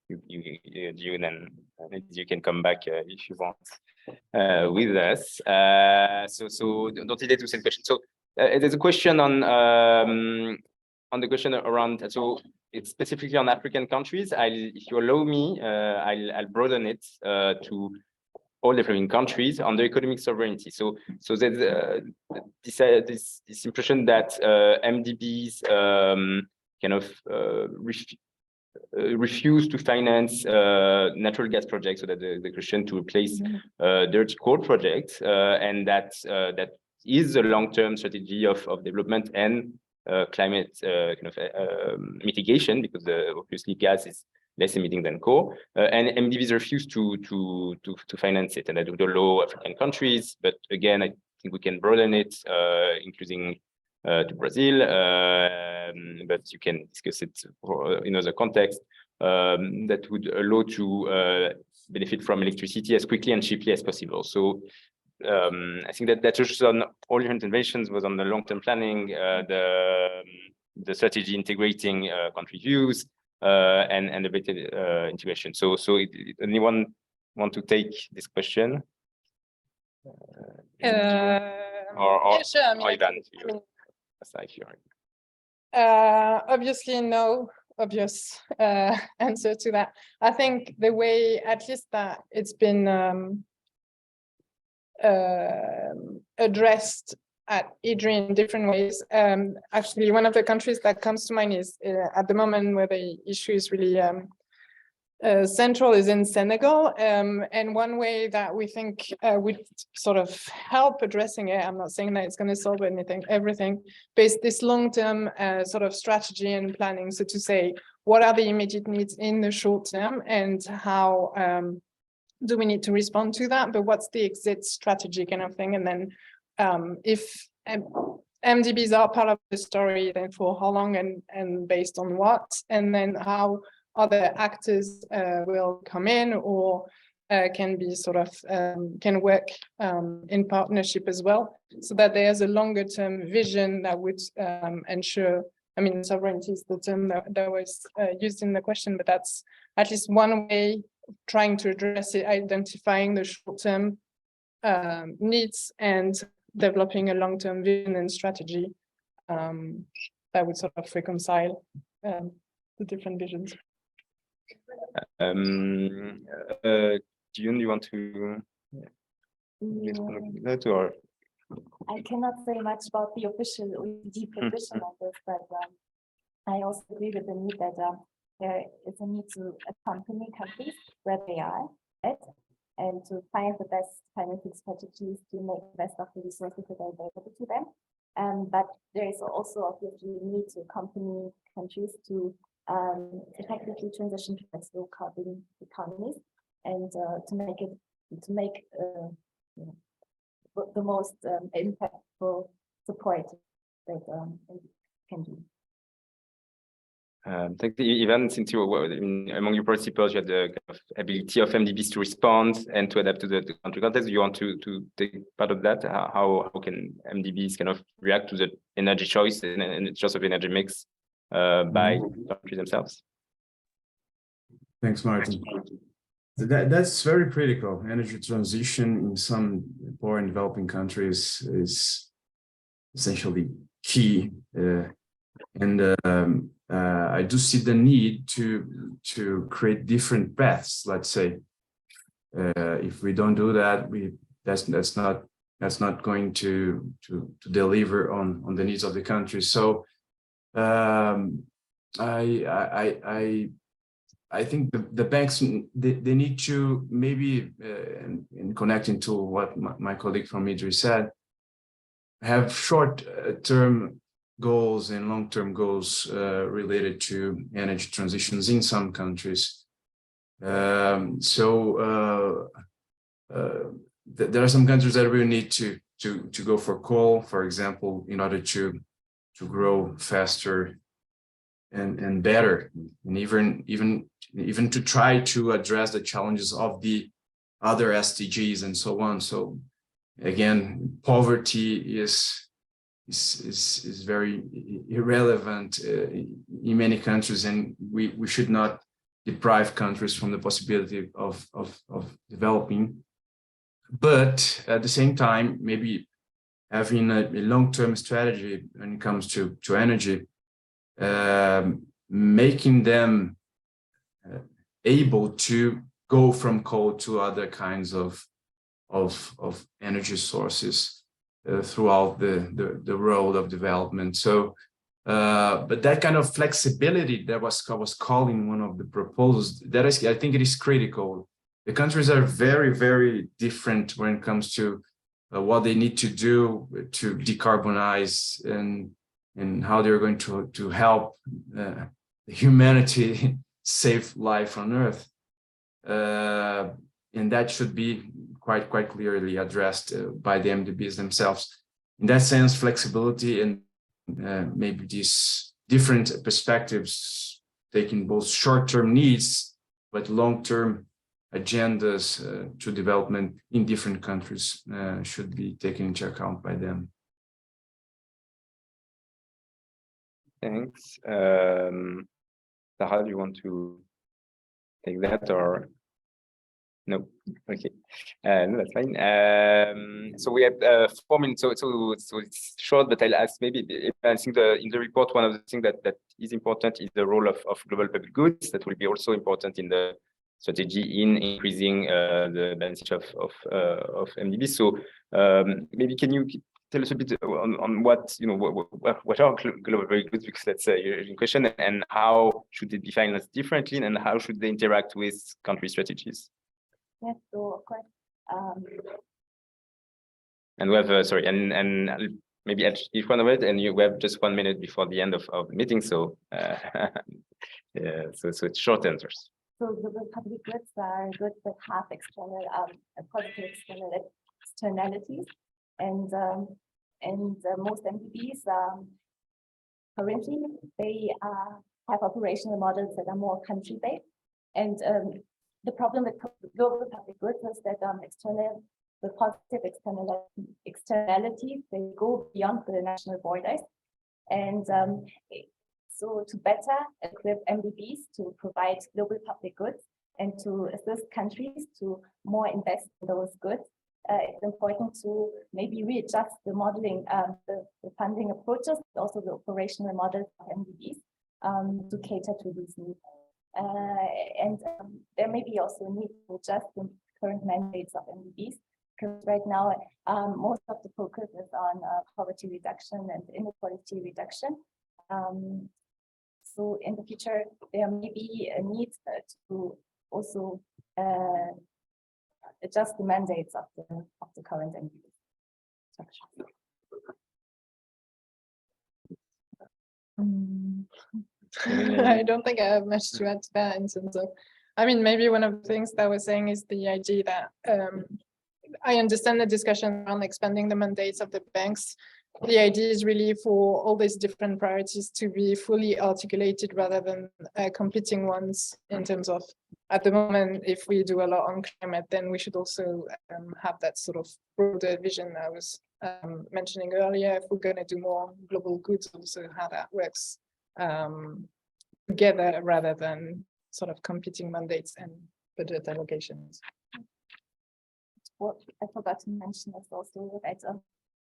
you then you can come back if you want with us. So don't hesitate to send questions. So there's a question on the question around, so it's specifically on African countries. If you allow me, I'll broaden it to all developing countries on the economic sovereignty. So there's this impression that MDBs kind of refuse to finance natural gas projects, so that the question to replace dirty coal projects, and that is a long-term strategy of development and climate mitigation, because obviously gas is less emitting than coal, and MDBs refuse to finance it, and that would allow African countries. But again, I think we can broaden it, including to Brazil, but you can discuss it in other context that would allow to benefit from electricity as quickly and cheaply as possible. So I think that touches on all your interventions, was on the long-term planning, the strategy integrating country views, and the better integration. So anyone want to take this question? Yeah, sure. I mean, Ivan, obviously no obvious answer to that. I think the way, at least that it's been addressed at IDRI in different ways. Actually, one of the countries that comes to mind is at the moment where the issue is really central is in Senegal. And one way that we think would sort of help addressing it, I'm not saying that it's going to solve everything, but it's this long-term sort of strategy and planning. So to say, what are the immediate needs in the short term, and how do we need to respond to that? But what's the exit strategy kind of thing? And then if MDBs are part of the story, then for how long and based on what? And then how other actors will come in, or can be sort of can work in partnership as well, so that there's a longer term vision that would ensure, I mean, sovereignty is the term that was used in the question, but that's at least one way of trying to address it, identifying the short term needs and developing a long-term vision and strategy that would sort of reconcile the different visions. June, you want to that, or? I cannot say much about the official OECD position on this, but I also agree with the need that there is a need to accompany countries where they are at, and to find the best financing strategies to make the best of the resources that are available to them. But there is also obviously a need to accompany countries to effectively transition towards low carbon economies, and to make the most impactful support that can do. Thank you, Ivan. Since you were among your principles, you had the kind of ability of MDBs to respond and to adapt to the country context. Do you want to take part of that? How can MDBs kind of react to the energy choice and the choice of energy mix by countries themselves? Thanks, Martin. That's very critical. Energy transition in some poor and developing countries is essentially key, and I do see the need to create different paths. Let's say, if we don't do that, that's not going to deliver on the needs of the country. So I think the banks, they need to maybe, in connecting to what my colleague from IDRI said, have short-term goals and long-term goals related to energy transitions in some countries. There are some countries that really need to go for coal, for example, in order to grow faster and better, and even to try to address the challenges of the other SDGs and so on. So again, poverty is very irrelevant in many countries, and we should not deprive countries from the possibility of developing. But at the same time, maybe having a long-term strategy when it comes to energy, making them able to go from coal to other kinds of energy sources throughout the road of development. So, but that kind of flexibility that was calling one of the proposals, that is, I think it is critical. The countries are very, very different when it comes to what they need to do to decarbonize and how they're going to help humanity save life on Earth. And that should be quite clearly addressed by the MDBs themselves. In that sense, flexibility and maybe these different perspectives, taking both short-term needs, but long-term agendas to development in different countries should be taken into account by them. Thanks. Sarah, do you want to take that or? No, okay. No, that's fine. So we have 4 minutes, so it's short, but I'll ask maybe, I think in the report, one of the things that is important is the role of global public goods. That will be also important in the strategy in increasing the balance of MDBs. So maybe can you tell us a bit on what, what are global public goods, because that's a question, and how should it be financed differently, and how should they interact with country strategies? Yes, so of course. And we have, sorry, and maybe each one of it, and we have just 1 minute before the end of the meeting, so yeah, so it's short answers. So the public goods are goods that have external, positive externalities, and most MDBs currently they have operational models that are more country-based, and the problem with global public goods is that the positive externalities, they go beyond the national borders. And so to better equip MDBs to provide global public goods and to assist countries to more invest in those goods, it's important to maybe readjust the modeling, the funding approaches, but also the operational models of MDBs to cater to these needs. And there may be also a need to adjust the current mandates of MDBs, because right now most of the focus is on poverty reduction and inequality reduction. So in the future, there may be a need to also adjust the mandates of the current MDB structure. I don't think I have much to add to that in terms of, I mean, maybe one of the things that I was saying is the idea that I understand the discussion on expanding the mandates of the banks. The idea is really for all these different priorities to be fully articulated rather than competing ones in terms of, at the moment, if we do a lot on climate, then we should also have that sort of broader vision I was mentioning earlier. If we're going to do more global goods, also how that works together rather than sort of competing mandates and budget allocations. What I forgot to mention is also that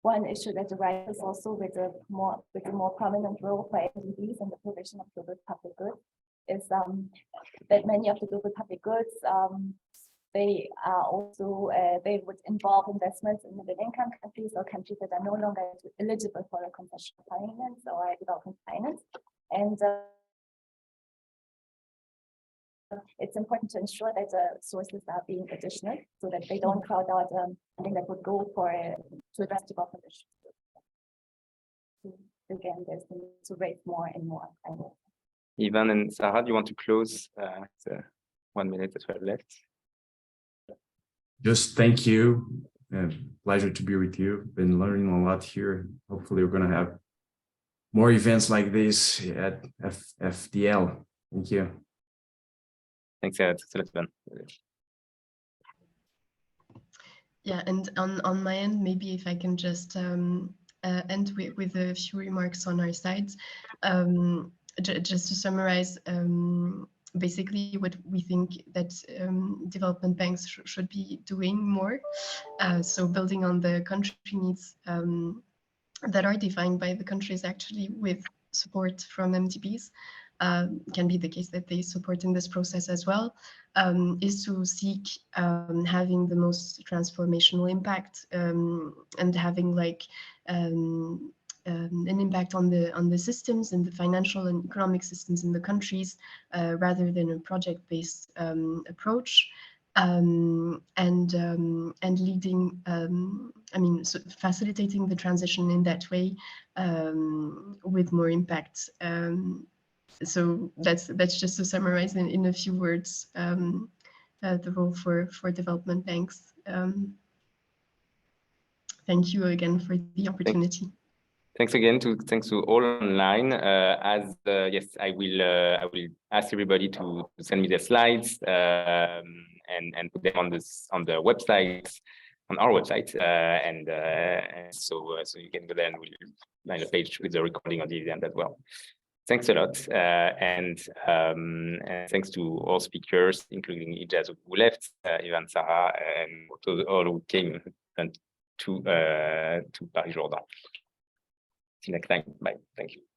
one issue that arises also with a more prominent role for MDBs in the provision of global public goods is that many of the global public goods they are also they would involve investments in middle-income countries or countries that are no longer eligible for a concessional finance or development finance, and it's important to ensure that the sources are being additional so that they don't crowd out something that would go for to address development issues. So again, there's the need to raise more and more. Ivan and Sarah, do you want to close? The 1 minute that we have left. Just thank you. Pleasure to be with you. Been learning a lot here. Hopefully, we're going to have more events like this at FDL. Thank you. Thanks, Ivan. Yeah, and on my end, maybe if I can just end with a few remarks on our side. Just to summarize, basically what we think that development banks should be doing more. So building on the country needs that are defined by the countries actually with support from MDBs, can be the case that they support in this process as well, is to seek having the most transformational impact and having like an impact on the systems and the financial and economic systems in the countries rather than a project-based approach. And leading, I mean, so facilitating the transition in that way with more impact. So that's just to summarize in a few words the role for development banks. Thank you again for the opportunity. Thanks again thanks to all online. Yes, I will ask everybody to send me their slides and put them on the website, on our website, and so you can go there and we'll find a page with the recording of the event as well. Thanks a lot, and thanks to all speakers, including Ijaz who left, Ivan, Sarah, and to all who came to Paris Jourdain. See you next time. Bye. Thank you.